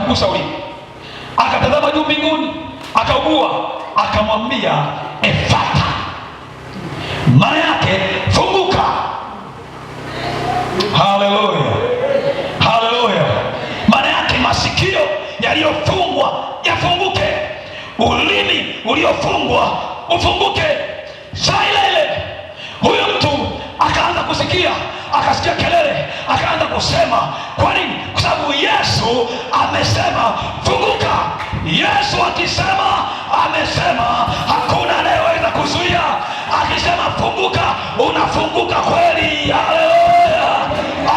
akagusa ulimi, akatazama juu mbinguni, akaugua, akamwambia Efata, maana yake funguka. Haleluya, haleluya. Maana yake masikio yaliyofungwa yafunguke, ulimi uliofungwa ufunguke. Saa ile ile huyo mtu akaanza kusikia, akasikia kelele, akaanza kusema. Kwa nini? Kwa sababu Yesu amesema funguka. Yesu akisema amesema, hakuna anayeweza kuzuia. Akisema funguka, unafunguka kweli. Haleluya.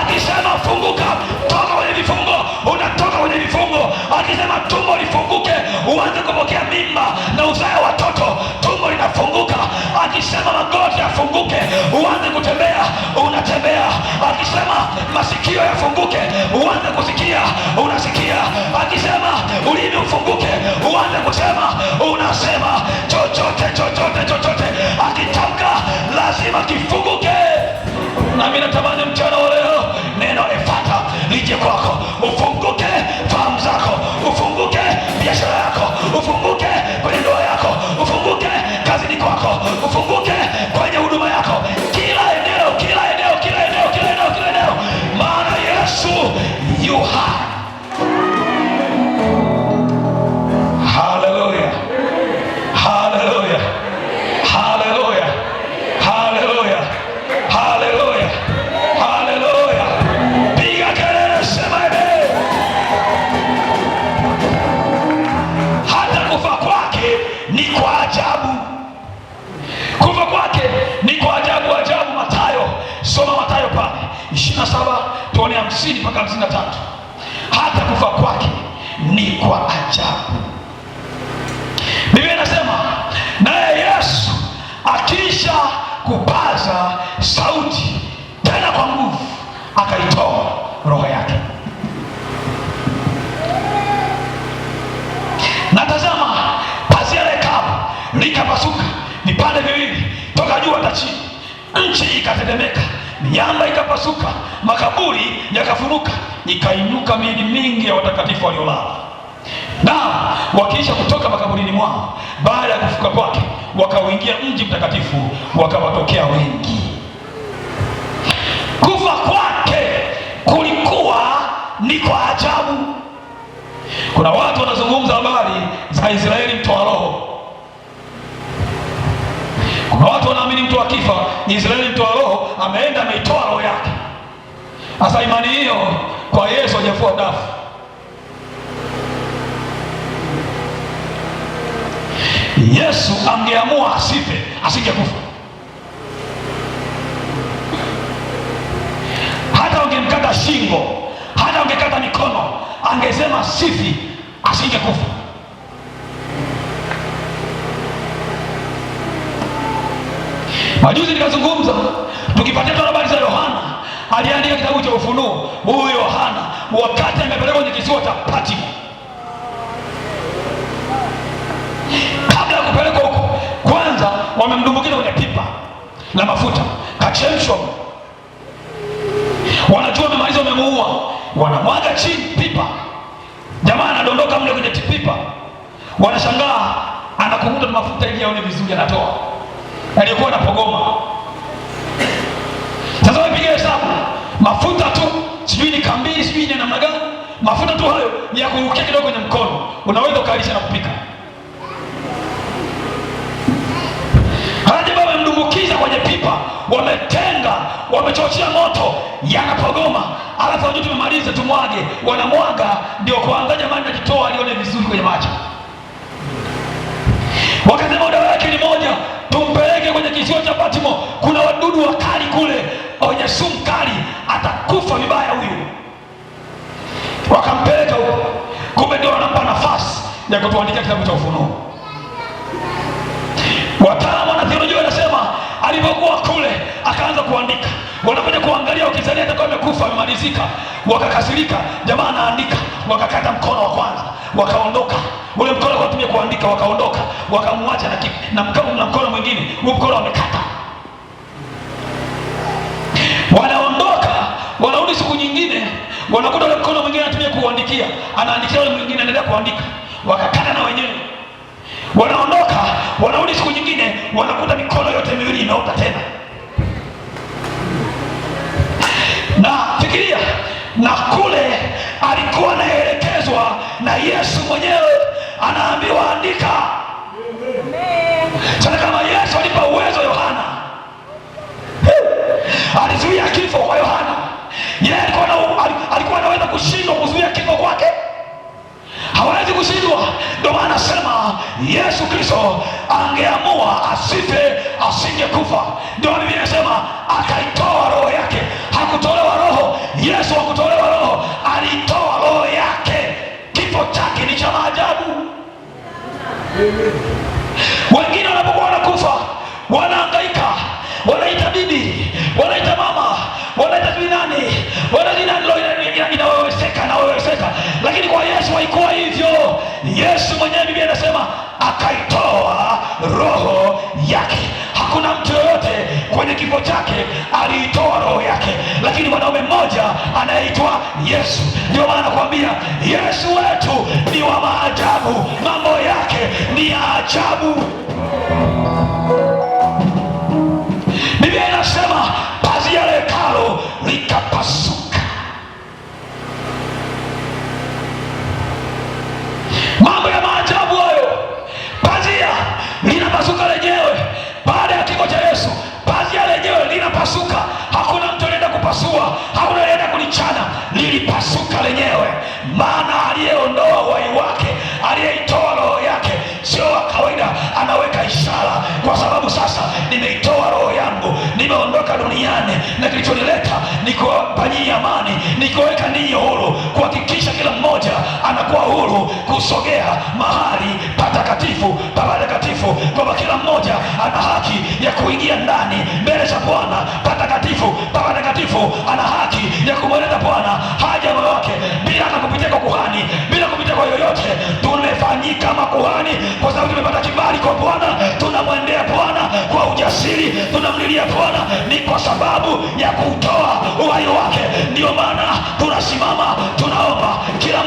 Akisema funguka, toka kwenye vifungo, unatoka kwenye vifungo. Akisema tumbo lifunguke, uanze kupokea mimba na uzae watoto, tumbo linafunguka. Akisema magoti yafunguke, uanze kutembea, unatembea. Akisema masikio yafunguke, uanze kusikia, unasikia. Akisema ulimi ufunguke, uanze kusema, unasema. Chochote akitamka lazima kifunguke. Na mimi natamani mchana wa leo neno Efata lije kwako, ufunguke fahamu zako, ufunguke biashara yako, ufunguke kwenye ndoa yako, ufunguke kazini kwako, ufunguke kwenye huduma yako, kila eneo, maana Yesu yu hai. Haleluya, haleluya, haleluya, haleluya, haleluya, haleluya. Piga kelele, sema amen. Hata kufa kwake ni kwa ajabu, kufa kwake ni kwa ajabu. Mathayo, soma Mathayo pale 27 tuone 50 mpaka 53. Hata kufa kwake ni kwa ajabu. Biblia inasema naye Yesu akisha kupaza sauti tena kwa nguvu, akaitoa roho yake. Na tazama, pazia la hekalu likapasuka vipande viwili toka juu hata chini, nchi ikatetemeka, miamba ikapasuka, makaburi yakafunuka, ikainuka miili mingi ya watakatifu waliolala. Na wakiisha kutoka makaburini mwao baada ya kufuka kwake, wakauingia mji mtakatifu, wakawatokea wengi. Kufa kwake kulikuwa ni kwa ajabu. Kuna watu wanazungumza habari za Israeli mtoa roho. Kuna watu wanaamini mtu akifa, Israeli mtoa roho ameenda ameitoa roho yake. Sasa imani hiyo kwa Yesu hajafua dafu. Yesu angeamua asife, asingekufa. Hata wangemkata shingo, hata wangekata mikono, angesema sifi, asingekufa. Majuzi nikazungumza, tukipatia habari za Yohana, aliandika kitabu cha Ufunuo. Huyu Yohana wakati amepelekwa kwenye kisiwa cha Patmo, kabla ya kupelekwa huko, kwanza wamemdumbukiza kwenye pipa la mafuta, kachemshwa. Wanajua wamemaliza, wamemuua, wanamwaga chini pipa, jamaa anadondoka mle kwenye pipa. Wanashangaa anakunguta na mafuta ili aone vizuri, anatoa aliyekuwa na pogoma. Sasa wapiga hesabu, mafuta tu sijui ni kambili, sijui ni namna gani, mafuta tu hayo ya kurukia kidogo kwenye mkono, unaweza ukalisha na kupika. Hadi baba wamemdumbukiza kwenye pipa, wametenga, wamechochea moto, yanapogoma. Alafu wajua tumemaliza, tumwage. Wanamwaga ndio kwanza jamani najitoa alione vizuri kwenye macho. Wakasema dawa yake ni moja, tumpeleke kwenye kisiwa cha Patmo, kuna wadudu wakali kule wenye sumu kali, atakufa vibaya huyu. Wakampeleka huko, kumbe ndio wanampa nafasi ya kutuandikia kitabu cha Ufunuo. Wataalamu wa theolojia wanasema alipokuwa kule akaanza kuandika, wanakuja kuangalia ukizalia atakuwa amekufa amemalizika, wakakasirika, jamaa anaandika, wakakata mkono wa kwanza, wakaondoka. Ule mkono kwa tumia kuandika, wakaondoka, wakamwacha na mkono mwingine, huo mkono wamekata. Wanaondoka, wanarudi siku nyingine, wanakuta ule mkono mwingine anatumia kuandikia, anaandikia ule mwingine anaendelea kuandika, wakakana na wenyewe. Wanaondoka, wanarudi siku nyingine, wanakuta mikono yote miwili imeota tena. Na fikiria, na kule alikuwa anaelekezwa na Yesu mwenyewe, anaambiwa andika. Sasa kama Yesu alipa uwezo Yohana, alizuia kifo kwa Yohana, yeye alikuwa anaweza kushindwa kuzuia kifo kwake? Hawezi kushindwa. Ndio maana nasema Yesu Kristo angeamua asife, asingekufa. Ndio Biblia inasema akaitoa roho yake. Hakutolewa roho, Yesu hakutolewa roho, alitoa roho yake. Kifo chake ni cha maajabu. Wengine wanapokuwa wanakufa, wanahangaika, wanaita bibi, wanaita mama, wanaita nani, wanaita inawezeka, lakini kwa Yesu haikuwa hivyo. Yesu mwenyewe, Biblia inasema akaitoa roho yake. Hakuna mtu yoyote kwenye kifo chake aliitoa roho yake, lakini mwanaume mmoja anaitwa Yesu. Ndio maana nakwambia Yesu wetu ni wa maajabu, mambo yake ni ya ajabu. Biblia inasema pazia la hekalu likapasuka. Mambo ya maajabu hayo. Pazia linapasuka lenyewe baada ya kifo cha Yesu. Pazia lenyewe linapasuka, hakuna mtu alienda kupasua, hakuna alienda kulichana, lilipasuka lenyewe. Maana aliyeondoa uhai wake, aliyeitoa roho yake sio wa kawaida, anaweka ishara, kwa sababu sasa nimeitoa roho yangu, nimeondoka duniani, na kilichonileta ni kuwafanyia amani, ni kuweka ninyi huru, kuhakikisha kila mmoja anakuwa huru kusogea mahali patakatifu patakatifu, kwamba kila mmoja ana haki ya kuingia ndani mbele za Bwana patakatifu patakatifu, ana haki ya kumweleza Bwana haja ya moyo wake bila kupitia kwa kuhani, bila kupitia kwa yoyote. Tumefanyika makuhani kwa sababu tumepata kibali kwa Bwana, tunamwendea Bwana kwa ujasiri, tunamlilia Bwana ni kwa sababu ya kutoa uhai wake. Ndio maana tunasimama tunaomba kila